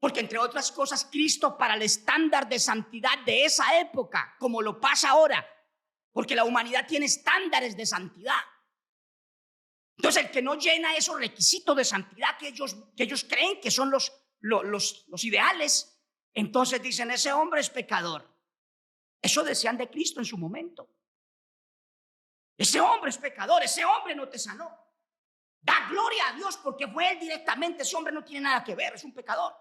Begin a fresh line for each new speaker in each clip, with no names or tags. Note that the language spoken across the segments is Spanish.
Porque entre otras cosas, Cristo, para el estándar de santidad de esa época, como lo pasa ahora, porque la humanidad tiene estándares de santidad. Entonces el que no llena esos requisitos de santidad que ellos creen que son los ideales, entonces dicen: ese hombre es pecador. Eso decían de Cristo en su momento. Ese hombre es pecador, ese hombre no te sanó. Da gloria a Dios porque fue él directamente. Ese hombre no tiene nada que ver, es un pecador.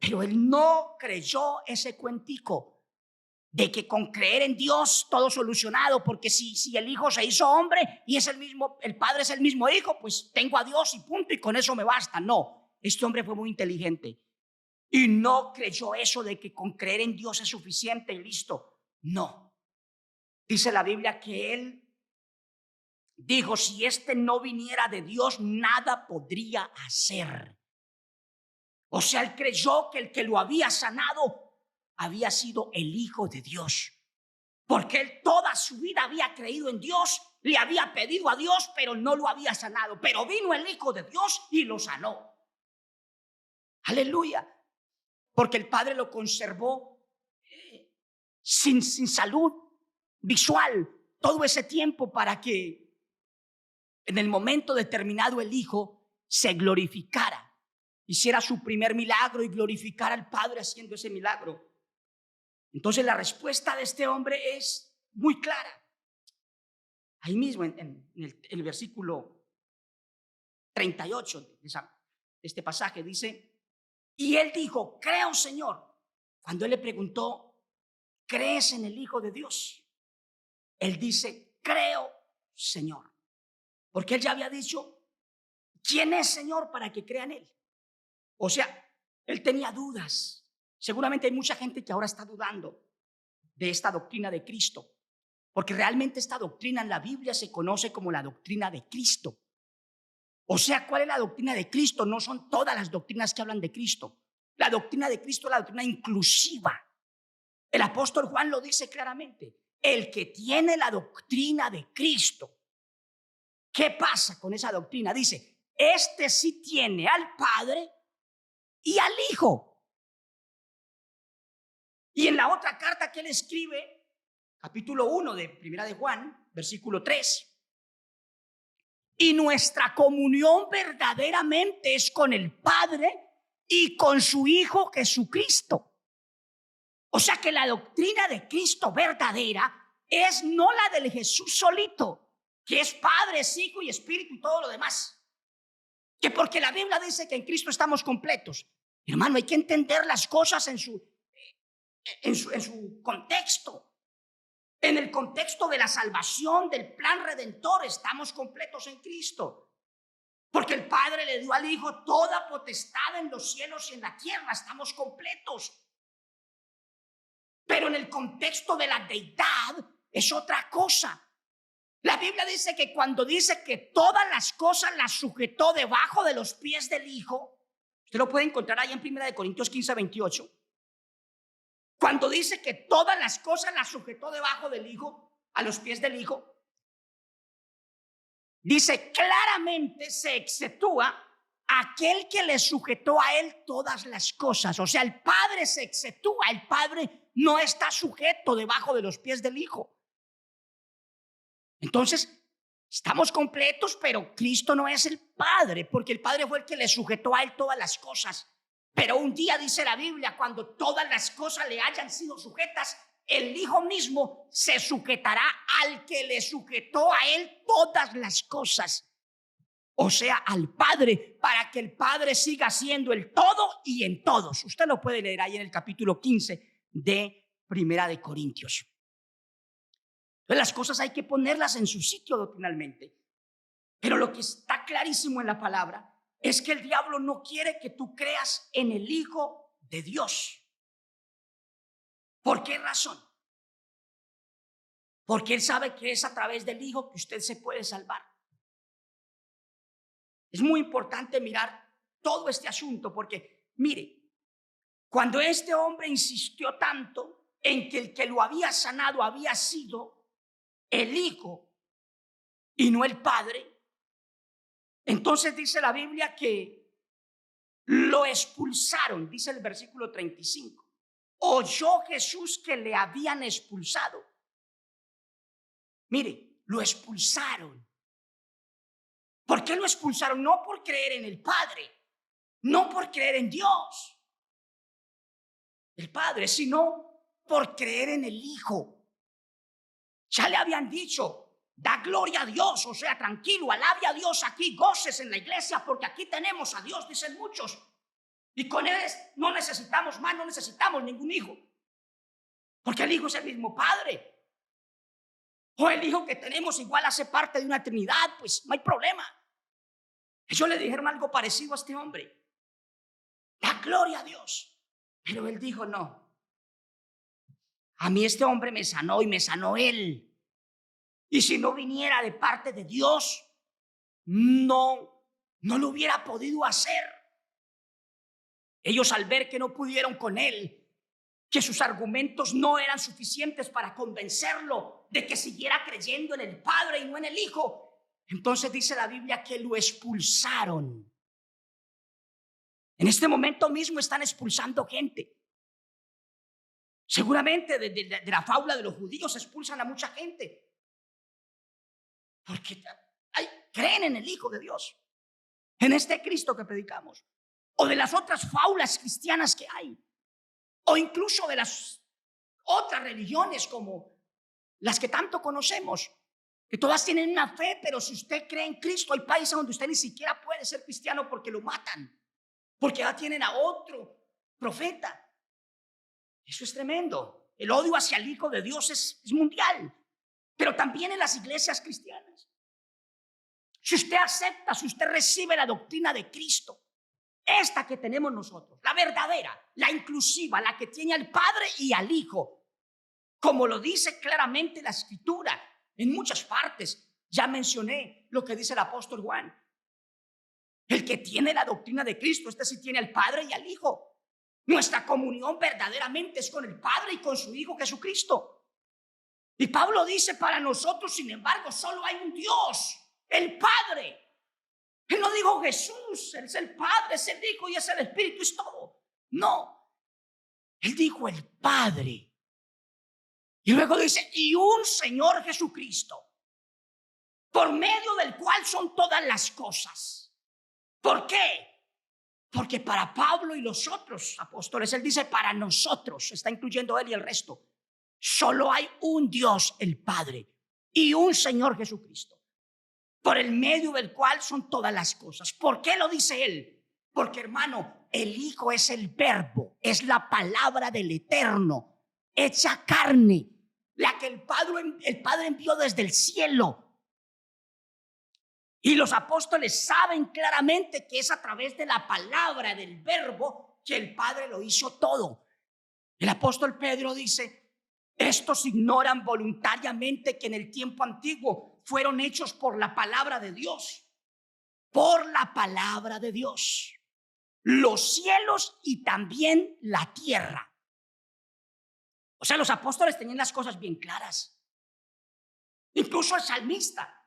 Pero él no creyó ese cuentico de que con creer en Dios todo solucionado, porque si el Hijo se hizo hombre y es el mismo, el Padre es el mismo Hijo, pues tengo a Dios y punto, y con eso me basta. No, este hombre fue muy inteligente y no creyó eso de que con creer en Dios es suficiente y listo. No, dice la Biblia que él dijo: si este no viniera de Dios, nada podría hacer. O sea, él creyó que el que lo había sanado había sido el Hijo de Dios, porque él toda su vida había creído en Dios, le había pedido a Dios, pero no lo había sanado. Pero vino el Hijo de Dios y lo sanó. Aleluya. Porque el Padre lo conservó sin salud visual todo ese tiempo, para que en el momento determinado el Hijo se glorificara, hiciera su primer milagro y glorificara al Padre haciendo ese milagro. Entonces la respuesta de este hombre es muy clara. Ahí mismo en el versículo 38 de este pasaje dice: y él dijo: creo, Señor. Cuando él le preguntó: ¿crees en el Hijo de Dios? Él dice: creo, Señor. Porque él ya había dicho: ¿quién es, Señor, para que crea en él? O sea, él tenía dudas. Seguramente hay mucha gente que ahora está dudando de esta doctrina de Cristo, porque realmente esta doctrina en la Biblia se conoce como la doctrina de Cristo. O sea, ¿cuál es la doctrina de Cristo? No son todas las doctrinas que hablan de Cristo. La doctrina de Cristo es la doctrina inclusiva. El apóstol Juan lo dice claramente: el que tiene la doctrina de Cristo. ¿Qué pasa con esa doctrina? Dice: este sí tiene al Padre y al Hijo. Y en la otra carta que él escribe, capítulo 1 de Primera de Juan, versículo 3, y nuestra comunión verdaderamente es con el Padre y con su Hijo Jesucristo. O sea que la doctrina de Cristo verdadera es no la del Jesús solito, que es Padre, es Hijo y Espíritu y todo lo demás. Que porque la Biblia dice que en Cristo estamos completos. Hermano, hay que entender las cosas en su contexto. En el contexto de la salvación, del plan redentor, estamos completos en Cristo. Porque el Padre le dio al Hijo toda potestad en los cielos y en la tierra. Estamos completos. Pero en el contexto de la deidad es otra cosa. La Biblia dice que cuando dice que todas las cosas las sujetó debajo de los pies del Hijo, usted lo puede encontrar ahí en 1 Corintios 15, 28. Cuando dice que todas las cosas las sujetó debajo del Hijo, a los pies del Hijo, dice claramente, se exceptúa aquel que le sujetó a él todas las cosas. O sea, el Padre se exceptúa, el Padre no está sujeto debajo de los pies del Hijo. Entonces, estamos completos, pero Cristo no es el Padre, porque el Padre fue el que le sujetó a él todas las cosas. Pero un día, dice la Biblia, cuando todas las cosas le hayan sido sujetas, el Hijo mismo se sujetará al que le sujetó a él todas las cosas. O sea, al Padre, para que el Padre siga siendo el todo y en todos. Usted lo puede leer ahí en el capítulo 15 de Primera de Corintios. Entonces, las cosas hay que ponerlas en su sitio doctrinalmente. Pero lo que está clarísimo en la palabra es que el diablo no quiere que tú creas en el Hijo de Dios. ¿Por qué razón? Porque él sabe que es a través del Hijo que usted se puede salvar. Es muy importante mirar todo este asunto, porque mire, cuando este hombre insistió tanto en que el que lo había sanado había sido el Hijo y no el Padre, entonces dice la Biblia que lo expulsaron, dice el versículo 35. Oyó Jesús que le habían expulsado. Mire, lo expulsaron. ¿Por qué lo expulsaron? No por creer en el Padre, no por creer en Dios, el Padre, sino por creer en el Hijo. Ya le habían dicho, da gloria a Dios, o sea, tranquilo, alabe a Dios aquí, goces en la iglesia, porque aquí tenemos a Dios, dicen muchos. Y con Él no necesitamos más, no necesitamos ningún hijo, porque el Hijo es el mismo Padre. O el Hijo que tenemos igual hace parte de una Trinidad, pues no hay problema. Ellos le dijeron algo parecido a este hombre, da gloria a Dios. Pero él dijo, no, a mí este hombre me sanó y me sanó Él. Y si no viniera de parte de Dios, no lo hubiera podido hacer. Ellos, al ver que no pudieron con Él, que sus argumentos no eran suficientes para convencerlo de que siguiera creyendo en el Padre y no en el Hijo, entonces dice la Biblia que lo expulsaron. En este momento mismo están expulsando gente. Seguramente de la fábula de los judíos expulsan a mucha gente porque creen en el Hijo de Dios, en este Cristo que predicamos, o de las otras fábulas cristianas que hay, o incluso de las otras religiones como las que tanto conocemos, que todas tienen una fe, pero si usted cree en Cristo, hay países donde usted ni siquiera puede ser cristiano porque lo matan, porque ya tienen a otro profeta. Eso es tremendo. El odio hacia el Hijo de Dios es mundial, pero también en las iglesias cristianas. Si usted acepta, si usted recibe la doctrina de Cristo, esta que tenemos nosotros, la verdadera, la inclusiva, la que tiene al Padre y al Hijo, como lo dice claramente la Escritura en muchas partes. Ya mencioné lo que dice el apóstol Juan. El que tiene la doctrina de Cristo, este sí tiene al Padre y al Hijo. Nuestra comunión verdaderamente es con el Padre y con su Hijo Jesucristo. Y Pablo dice, para nosotros, sin embargo, solo hay un Dios, el Padre. Él no dijo Jesús, Él es el Padre, es el Hijo y es el Espíritu, es todo. No, Él dijo el Padre. Y luego dice, y un Señor Jesucristo, por medio del cual son todas las cosas. ¿Por qué? Porque para Pablo y los otros apóstoles, él dice para nosotros, está incluyendo él y el resto, solo hay un Dios, el Padre, y un Señor Jesucristo, por el medio del cual son todas las cosas. ¿Por qué lo dice él? Porque, hermano, el Hijo es el Verbo, es la palabra del Eterno, hecha carne, la que el Padre envió desde el cielo. Y los apóstoles saben claramente que es a través de la palabra del Verbo que el Padre lo hizo todo. El apóstol Pedro dice, estos ignoran voluntariamente que en el tiempo antiguo fueron hechos por la palabra de Dios. Por la palabra de Dios. Los cielos y también la tierra. O sea, los apóstoles tenían las cosas bien claras. Incluso el salmista,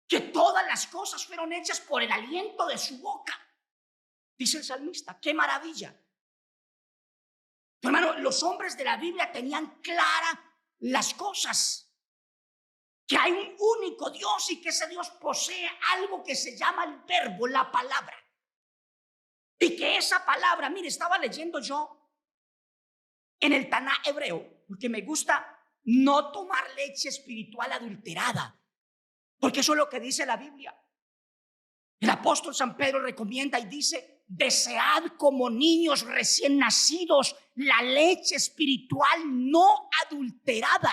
que todas las cosas fueron hechas por el aliento de su boca. Dice el salmista, qué maravilla. Hermano, los hombres de la Biblia tenían claras las cosas. Que hay un único Dios y que ese Dios posee algo que se llama el Verbo, la palabra. Y que esa palabra, mire, estaba leyendo yo en el Taná hebreo, porque me gusta no tomar leche espiritual adulterada. Porque eso es lo que dice la Biblia. El apóstol San Pedro recomienda y dice, desead como niños recién nacidos la leche espiritual no adulterada.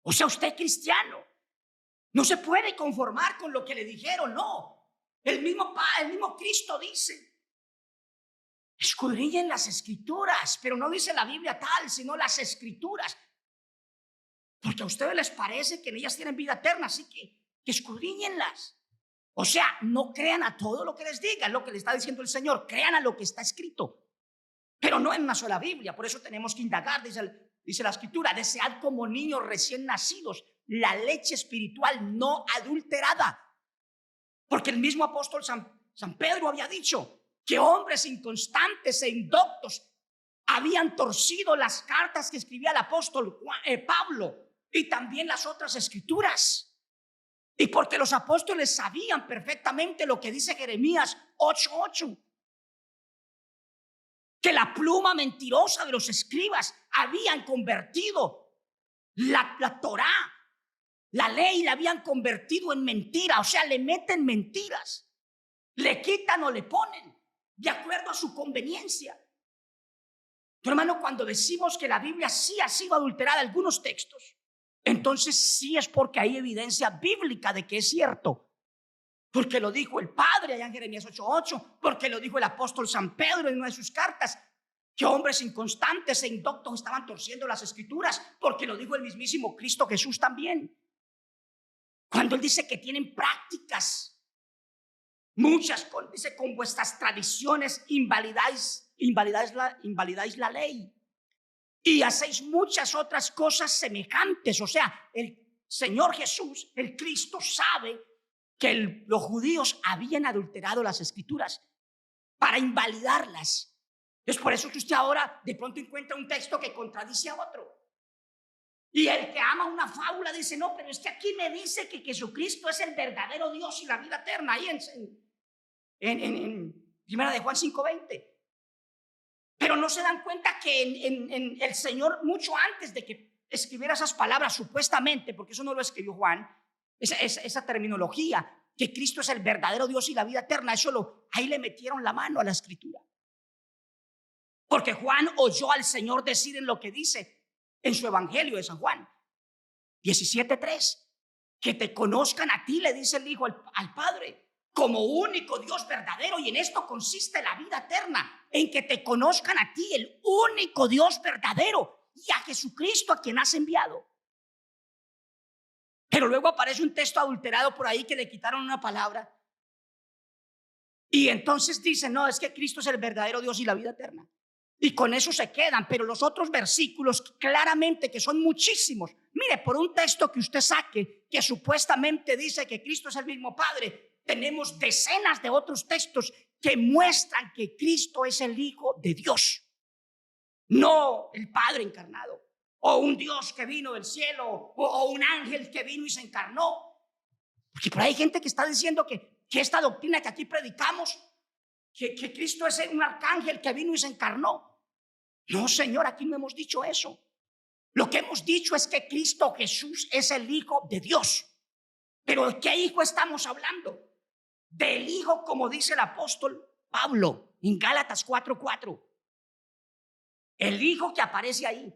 O sea, usted cristiano no se puede conformar con lo que le dijeron, no. El mismo Cristo dice, escudriñen las Escrituras, pero no dice la Biblia tal, sino las Escrituras. Porque a ustedes les parece que en ellas tienen vida eterna, así que escudriñenlas. O sea, no crean a todo lo que les diga, lo que le está diciendo el Señor, crean a lo que está escrito, pero no en una sola Biblia. Por eso tenemos que indagar, dice la Escritura, desead como niños recién nacidos la leche espiritual no adulterada. Porque el mismo apóstol San Pedro había dicho que hombres inconstantes e indoctos habían torcido las cartas que escribía el apóstol Pablo y también las otras escrituras. Y porque los apóstoles sabían perfectamente lo que dice Jeremías 8:8, que la pluma mentirosa de los escribas habían convertido la Torá, la ley, la habían convertido en mentira. O sea, le meten mentiras, le quitan o le ponen de acuerdo a su conveniencia. Pero hermano, cuando decimos que la Biblia sí ha sido adulterada algunos textos, entonces sí es porque hay evidencia bíblica de que es cierto. Porque lo dijo el Padre allá en Jeremías 8:8, porque lo dijo el apóstol San Pedro en una de sus cartas, que hombres inconstantes e indoctos estaban torciendo las escrituras, porque lo dijo el mismísimo Cristo Jesús también. Cuando él dice que tienen prácticas, muchas, dice, con vuestras tradiciones invalidáis la ley y hacéis muchas otras cosas semejantes. O sea, el Señor Jesús, el Cristo, sabe que los judíos habían adulterado las escrituras para invalidarlas. Es por eso que usted ahora de pronto encuentra un texto que contradice a otro. Y el que ama una fábula dice, no, pero es que aquí me dice que Jesucristo es el verdadero Dios y la vida eterna. Ahí en Primera de Juan 5:20. Pero no se dan cuenta que en el Señor, mucho antes de que escribiera esas palabras, supuestamente, porque eso no lo escribió Juan, esa terminología, que Cristo es el verdadero Dios y la vida eterna, ahí le metieron la mano a la escritura. Porque Juan oyó al Señor decir en lo que dice en su evangelio de San Juan 17:3, que te conozcan a ti, le dice el Hijo al Padre, como único Dios verdadero, y en esto consiste la vida eterna, en que te conozcan a ti, el único Dios verdadero, y a Jesucristo a quien has enviado. Pero luego aparece un texto adulterado por ahí que le quitaron una palabra, y entonces dicen, no, es que Cristo es el verdadero Dios y la vida eterna, y con eso se quedan. Pero los otros versículos claramente, que son muchísimos, mire, por un texto que usted saque que supuestamente dice que Cristo es el mismo Padre, tenemos decenas de otros textos que muestran que Cristo es el Hijo de Dios, no el Padre encarnado, o un Dios que vino del cielo, o un ángel que vino y se encarnó. Porque por ahí hay gente que está diciendo que esta doctrina que aquí predicamos, que Cristo es un arcángel que vino y se encarnó. No, Señor, aquí no hemos dicho eso. Lo que hemos dicho es que Cristo Jesús es el Hijo de Dios. Pero ¿de qué hijo estamos hablando? Del Hijo, como dice el apóstol Pablo en Gálatas 4:4. El Hijo que aparece ahí.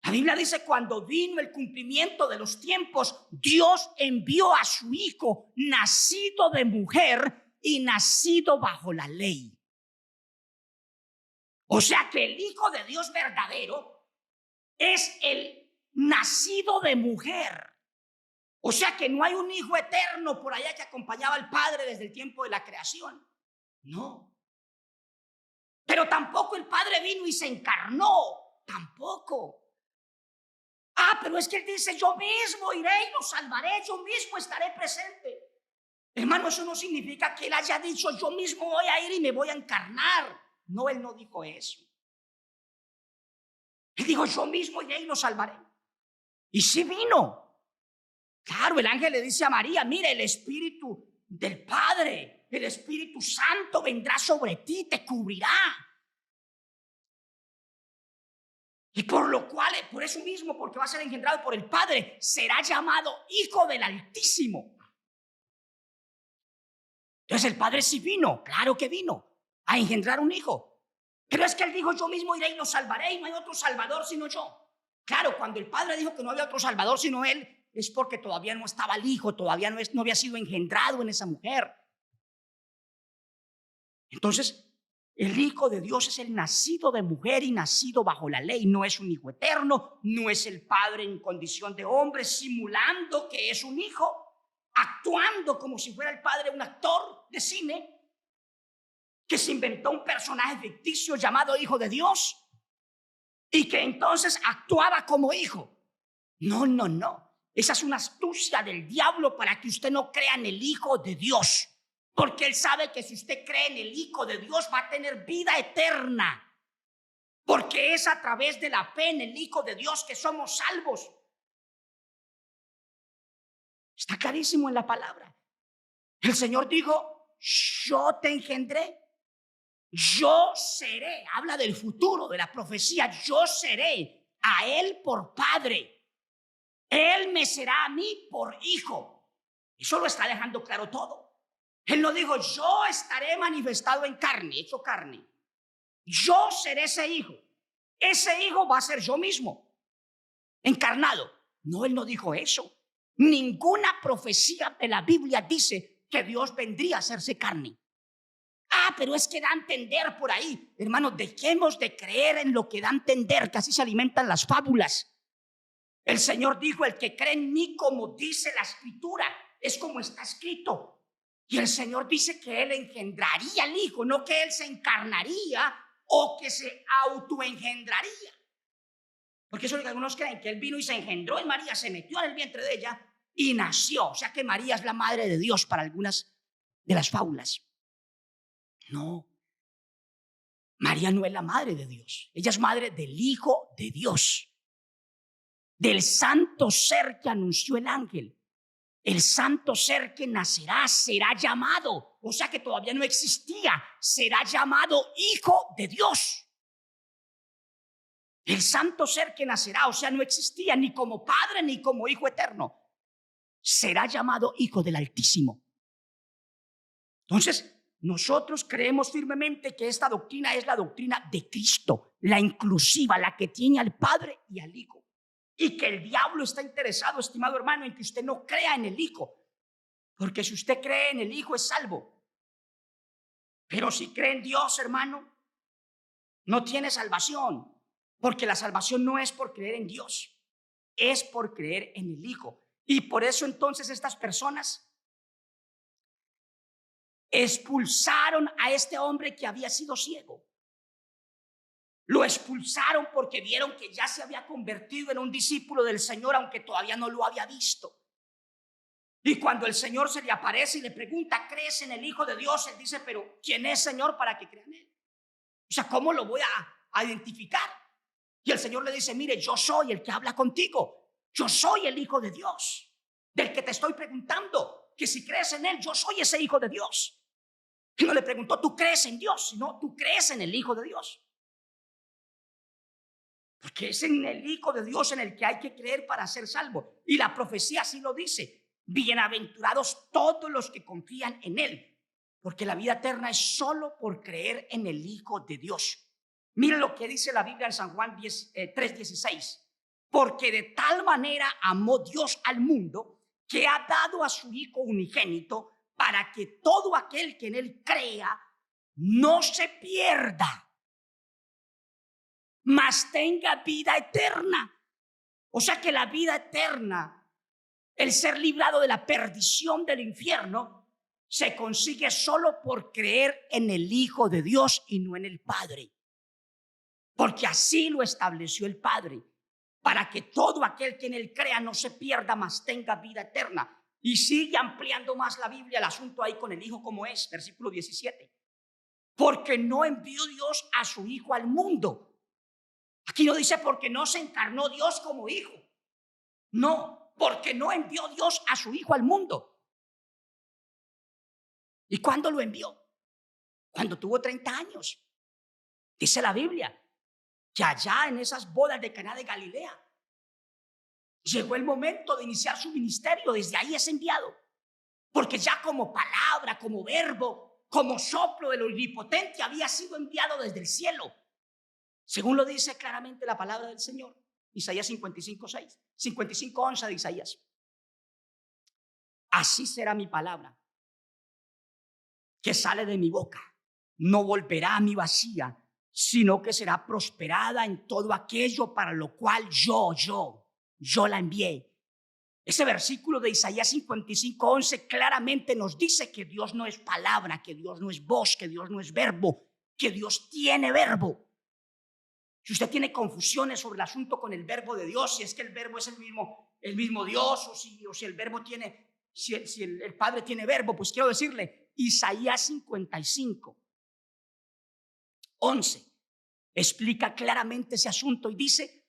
La Biblia dice, cuando vino el cumplimiento de los tiempos, Dios envió a su Hijo, nacido de mujer y nacido bajo la ley. O sea que el Hijo de Dios verdadero es el nacido de mujer. O sea que no hay un hijo eterno por allá que acompañaba al Padre desde el tiempo de la creación. No. Pero tampoco el Padre vino y se encarnó. Tampoco. Pero es que él dice, yo mismo iré y los salvaré, yo mismo estaré presente. Hermano, eso no significa que él haya dicho, yo mismo voy a ir y me voy a encarnar. No, él no dijo eso. Él dijo, yo mismo iré y los salvaré. Y sí vino. Claro, el ángel le dice a María, mire, el Espíritu del Padre, el Espíritu Santo vendrá sobre ti, te cubrirá. Y por lo cual, por eso mismo, porque va a ser engendrado por el Padre, será llamado Hijo del Altísimo. Entonces el Padre sí vino, claro que vino, a engendrar un hijo. Pero es que él dijo, yo mismo iré y los salvaré, y no hay otro Salvador sino yo. Claro, cuando el Padre dijo que no había otro Salvador sino él, es porque todavía no estaba el Hijo, todavía no había sido engendrado en esa mujer. Entonces, el Hijo de Dios es el nacido de mujer y nacido bajo la ley. No es un hijo eterno, no es el Padre en condición de hombre, simulando que es un hijo, actuando como si fuera el Padre un actor de cine que se inventó un personaje ficticio llamado Hijo de Dios y que entonces actuaba como hijo. No. Esa es una astucia del diablo para que usted no crea en el Hijo de Dios. Porque él sabe que si usted cree en el Hijo de Dios va a tener vida eterna. Porque es a través de la fe en el Hijo de Dios que somos salvos. Está clarísimo en la palabra. El Señor dijo, yo te engendré. Yo seré, habla del futuro, de la profecía. Yo seré a él por padre. Él me será a mí por hijo. Eso lo está dejando claro todo. Él no dijo, yo estaré manifestado en carne, hecho carne. Yo seré ese hijo. Ese hijo va a ser yo mismo, encarnado. No, él no dijo eso. Ninguna profecía de la Biblia dice que Dios vendría a hacerse carne. Pero es que da a entender por ahí. Hermanos, dejemos de creer en lo que da a entender, que así se alimentan las fábulas. El Señor dijo, el que cree en mí, como dice la Escritura, es como está escrito. Y el Señor dice que Él engendraría al Hijo, no que Él se encarnaría o que se autoengendraría. Porque eso es lo que algunos creen, que Él vino y se engendró en María, se metió en el vientre de ella y nació. O sea que María es la madre de Dios para algunas de las fábulas. No, María no es la madre de Dios. Ella es madre del Hijo de Dios, del santo ser que anunció el ángel. El santo ser que nacerá será llamado, o sea que todavía no existía, será llamado Hijo de Dios. El santo ser que nacerá, o sea, no existía ni como Padre ni como Hijo eterno, será llamado Hijo del Altísimo. Entonces, nosotros creemos firmemente que esta doctrina es la doctrina de Cristo, la inclusiva, la que tiene al Padre y al Hijo. Y que el diablo está interesado, estimado hermano, en que usted no crea en el Hijo. Porque si usted cree en el Hijo es salvo. Pero si cree en Dios, hermano, no tiene salvación. Porque la salvación no es por creer en Dios, es por creer en el Hijo. Y por eso entonces estas personas expulsaron a este hombre que había sido ciego. Lo expulsaron porque vieron que ya se había convertido en un discípulo del Señor, aunque todavía no lo había visto. Y cuando el Señor se le aparece y le pregunta, ¿crees en el Hijo de Dios? Él dice, pero ¿quién es, Señor, para que crean en él? O sea, ¿cómo lo voy a identificar? Y el Señor le dice, mire, yo soy el que habla contigo. Yo soy el Hijo de Dios, del que te estoy preguntando, que si crees en él, yo soy ese Hijo de Dios. Y no le preguntó, ¿tú crees en Dios? Sino, ¿tú crees en el Hijo de Dios? Porque es en el Hijo de Dios en el que hay que creer para ser salvo. Y la profecía así lo dice. Bienaventurados todos los que confían en él, porque la vida eterna es solo por creer en el Hijo de Dios. Miren lo que dice la Biblia en San Juan 3:16. Porque de tal manera amó Dios al mundo que ha dado a su Hijo unigénito para que todo aquel que en él crea no se pierda, mas tenga vida eterna. O sea que la vida eterna, el ser librado de la perdición del infierno, se consigue solo por creer en el Hijo de Dios y no en el Padre. Porque así lo estableció el Padre, para que todo aquel que en él crea no se pierda, mas tenga vida eterna. Y sigue ampliando más la Biblia el asunto ahí con el Hijo como es, versículo 17. Porque no envió Dios a su Hijo al mundo. Aquí no dice porque no se encarnó Dios como Hijo. No, porque no envió Dios a su Hijo al mundo. ¿Y cuándo lo envió? Cuando tuvo 30 años. Dice la Biblia que allá en esas bodas de Caná de Galilea llegó el momento de iniciar su ministerio. Desde ahí es enviado. Porque ya como palabra, como verbo, como soplo de lo omnipotente había sido enviado desde el cielo. Según lo dice claramente la palabra del Señor. Isaías 55:6, 55:11 de Isaías. Así será mi palabra que sale de mi boca. No volverá a mí vacía, sino que será prosperada en todo aquello para lo cual yo la envié. Ese versículo de Isaías 55:11 claramente nos dice que Dios no es palabra, que Dios no es voz, que Dios no es verbo, que Dios tiene verbo. Si usted tiene confusiones sobre el asunto con el verbo de Dios, si es que el verbo es el mismo el mismo Dios, o si el verbo tiene, si el Padre tiene verbo, pues quiero decirle, Isaías 55, 11, explica claramente ese asunto y dice: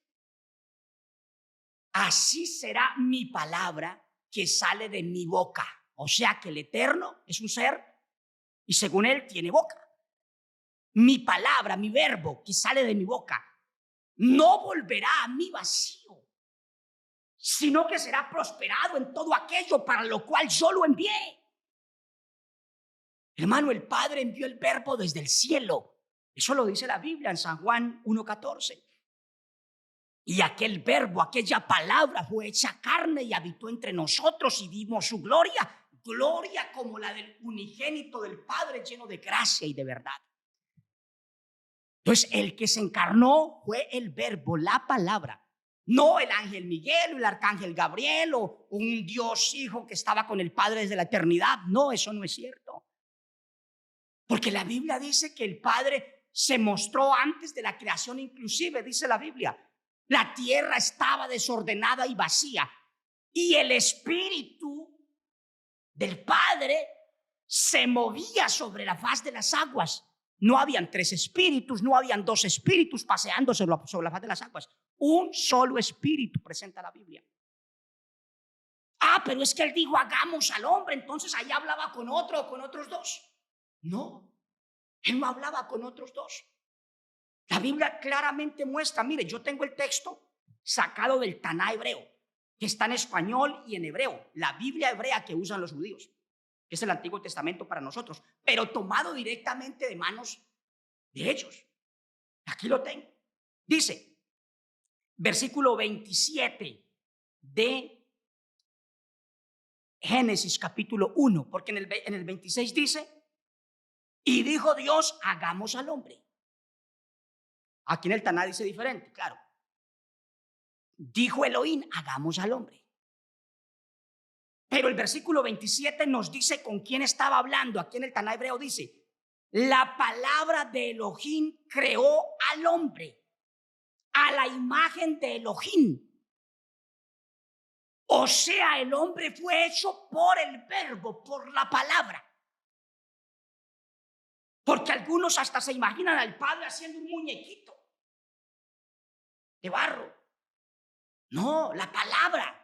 así será mi palabra que sale de mi boca. O sea que el Eterno es un ser y según él tiene boca. Mi palabra, mi verbo que sale de mi boca, no volverá a mí vacío, sino que será prosperado en todo aquello para lo cual yo lo envié. Hermano, el Padre envió el verbo desde el cielo. Eso lo dice la Biblia en San Juan 1:14. Y aquel verbo, aquella palabra fue hecha carne y habitó entre nosotros y vimos su gloria, gloria como la del unigénito del Padre, lleno de gracia y de verdad. Entonces, el que se encarnó fue el verbo, la palabra. No el ángel Miguel o el arcángel Gabriel o un Dios hijo que estaba con el Padre desde la eternidad. No, eso no es cierto. Porque la Biblia dice que el Padre se mostró antes de la creación, inclusive, dice la Biblia. La tierra estaba desordenada y vacía, y el Espíritu del Padre se movía sobre la faz de las aguas. No habían 3 espíritus, no habían 2 espíritus paseándose sobre la faz de las aguas. Un solo espíritu presenta la Biblia. Pero es que él dijo hagamos al hombre, entonces allá hablaba con otro o con otros 2. No, él no hablaba con otros 2. La Biblia claramente muestra, mire, yo tengo el texto sacado del Taná hebreo, que está en español y en hebreo, la Biblia hebrea que usan los judíos, que es el Antiguo Testamento para nosotros, pero tomado directamente de manos de ellos. Aquí lo tengo. Dice, versículo 27 de Génesis capítulo 1, porque en el 26 dice, y dijo Dios, hagamos al hombre. Aquí en el Taná dice diferente, claro. Dijo Elohim, hagamos al hombre. Pero el versículo 27 nos dice con quién estaba hablando. Aquí en el Taná hebreo dice, la palabra de Elohim creó al hombre a la imagen de Elohim. O sea, el hombre fue hecho por el verbo, por la palabra. Porque algunos hasta se imaginan al Padre haciendo un muñequito de barro. No, la palabra.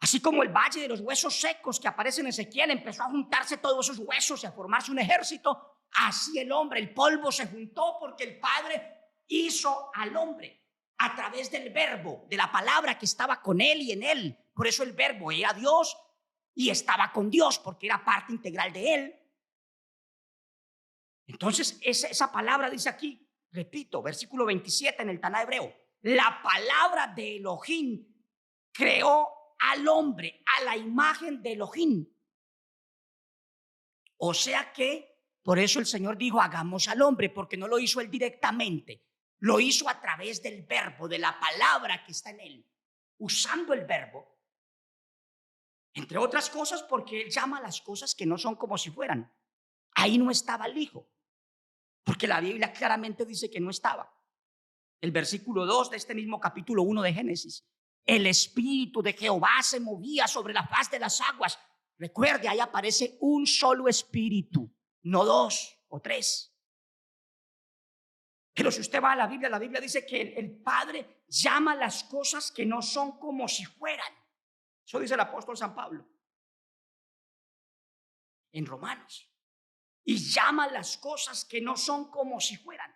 Así como el valle de los huesos secos que aparece en Ezequiel, empezó a juntarse todos esos huesos y a formarse un ejército. Así el hombre, el polvo se juntó porque el Padre hizo al hombre a través del verbo, de la palabra que estaba con él y en él. Por eso el verbo era Dios y estaba con Dios porque era parte integral de él. Entonces esa palabra dice aquí, repito, versículo 27 en el Taná hebreo, la palabra de Elohim creó al hombre a la imagen de Elohim. O sea que por eso el Señor dijo hagamos al hombre, porque no lo hizo él directamente, lo hizo a través del verbo, de la palabra que está en él, usando el verbo, entre otras cosas porque él llama a las cosas que no son como si fueran. Ahí no estaba el hijo, porque la Biblia claramente dice que no estaba. El versículo 2 de este mismo capítulo 1 de Génesis, el Espíritu de Jehová se movía sobre la faz de las aguas. Recuerde, ahí aparece un solo espíritu, no 2 o 3. Pero si usted va a la Biblia dice que el Padre llama las cosas que no son como si fueran. Eso dice el apóstol San Pablo en Romanos. Y llama las cosas que no son como si fueran.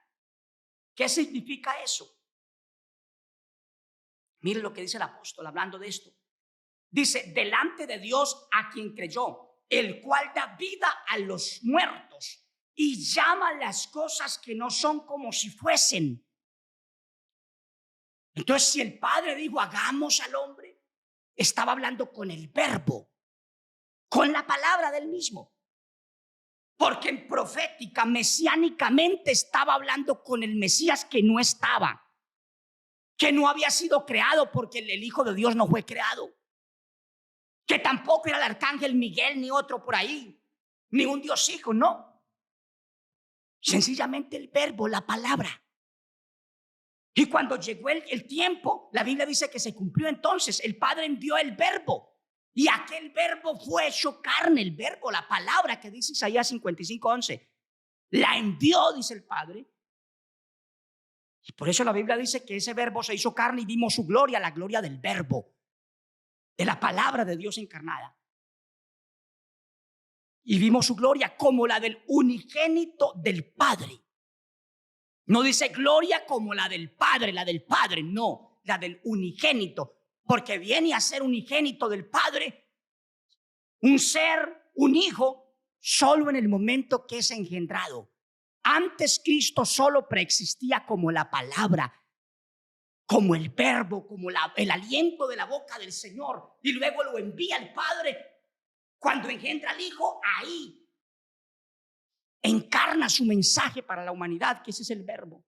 ¿Qué significa eso? Mire lo que dice el apóstol hablando de esto. Dice, delante de Dios a quien creyó, el cual da vida a los muertos y llama las cosas que no son como si fuesen. Entonces, si el Padre dijo, hagamos al hombre, estaba hablando con el verbo, con la palabra del mismo. Porque en profética, mesiánicamente estaba hablando con el Mesías que no estaba, que no había sido creado porque el Hijo de Dios no fue creado, que tampoco era el arcángel Miguel ni otro por ahí, ni un Dios hijo, no. Sencillamente el verbo, la palabra. Y cuando llegó el tiempo, la Biblia dice que se cumplió entonces. El Padre envió el verbo. Y aquel verbo fue hecho carne. El verbo, la palabra que dice Isaías 55:11. La envió, dice el Padre. Y por eso la Biblia dice que ese verbo se hizo carne y vimos su gloria, la gloria del verbo, de la palabra de Dios encarnada. Y vimos su gloria como la del unigénito del Padre. No dice gloria como la del Padre, no, la del unigénito, porque viene a ser unigénito del Padre, un ser, un hijo, solo en el momento que es engendrado. Antes Cristo solo preexistía como la palabra, como el verbo, como el aliento de la boca del Señor, y luego lo envía el Padre. Cuando engendra al Hijo, ahí encarna su mensaje para la humanidad, que ese es el verbo.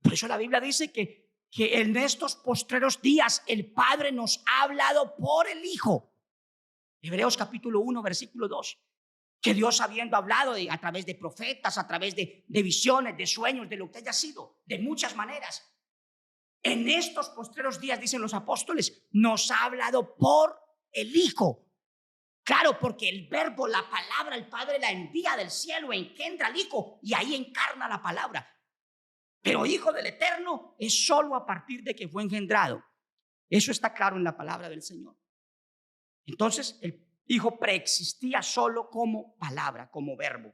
Por eso la Biblia dice que en estos postreros días el Padre nos ha hablado por el Hijo. Hebreos capítulo 1, versículo 2. Que Dios, habiendo hablado a través de profetas, a través de visiones, de sueños, de lo que haya sido, de muchas maneras, en estos postreros días, dicen los apóstoles, nos ha hablado por el Hijo. Claro, porque el verbo, la palabra, el Padre la envía del cielo, engendra al Hijo y ahí encarna la palabra. Pero Hijo del Eterno es solo a partir de que fue engendrado. Eso está claro en la palabra del Señor. Entonces, el Hijo preexistía solo como palabra, como verbo.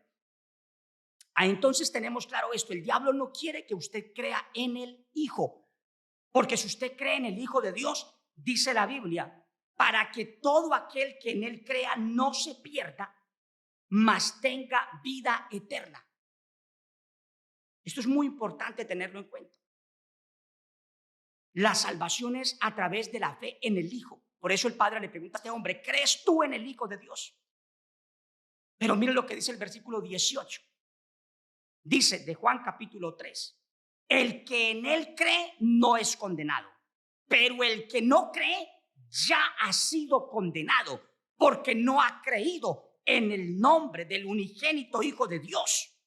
Entonces tenemos claro esto: el diablo no quiere que usted crea en el Hijo, porque si usted cree en el Hijo de Dios, dice la Biblia, para que todo aquel que en él crea no se pierda, mas tenga vida eterna. Esto es muy importante tenerlo en cuenta. La salvación es a través de la fe en el Hijo. Por eso el Padre le pregunta a este hombre: ¿crees tú en el Hijo de Dios? Pero miren lo que dice el versículo 18. Dice de Juan capítulo 3: el que en él cree no es condenado, pero el que no cree ya ha sido condenado, porque no ha creído en el nombre del unigénito Hijo de Dios.